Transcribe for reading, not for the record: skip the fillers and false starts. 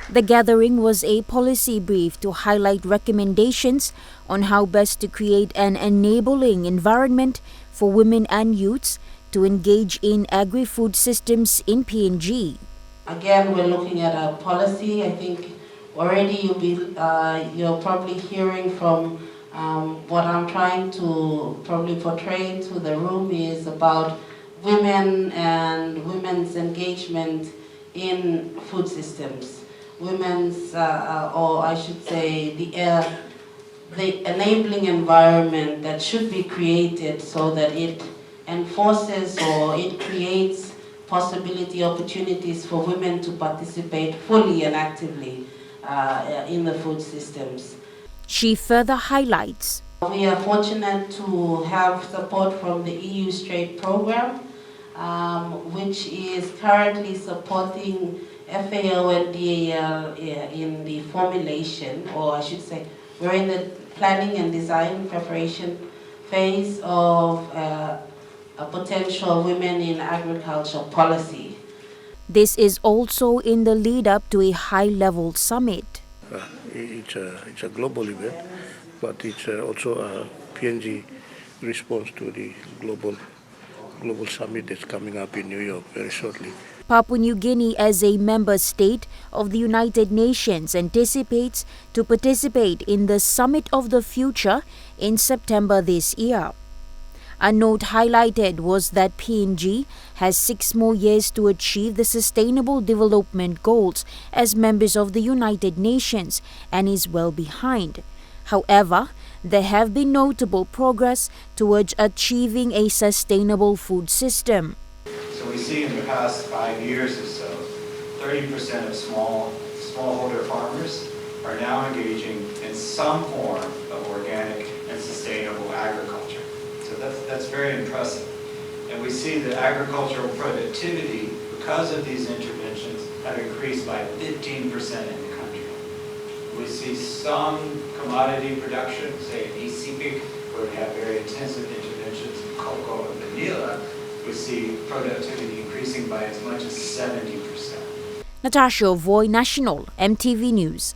The gathering was a policy brief to highlight recommendations on how best to create an enabling environment for women and youths to engage in agri-food systems in PNG. Again, we're looking at a policy. I think already you're probably hearing from what I'm trying to probably portray to the room is about women and women's engagement in food systems. Women's, or I should say, the enabling environment that should be created so that it enforces or it creates possibility, opportunities for women to participate fully and actively in the food systems. She further highlights. We are fortunate to have support from the EU Straight program, which is currently supporting FAO and DAL in the formulation, or I should say, we're in the planning and design preparation phase of a potential women in agriculture policy. This is also in the lead up to a high-level summit. It's a global event, but it's also a PNG response to the global summit that's coming up in New York very shortly. Papua New Guinea, as a member state of the United Nations, anticipates to participate in the Summit of the Future in September this year. A note highlighted was that PNG has 6 more years to achieve the Sustainable Development Goals as members of the United Nations and is well behind. However, there have been notable progress towards achieving a sustainable food system. So we see in the past 5 years or so, 30% of smallholder farmers are now engaging in some form of organic and sustainable agriculture. So that's very impressive. And we see that agricultural productivity, because of these interventions, have increased by 15% in the country. We see some commodity production, say in East Sepik, where we have very intensive interventions in cocoa and vanilla, we see productivity increasing by as much as 70%. Natasha Voy, National, EMTV News.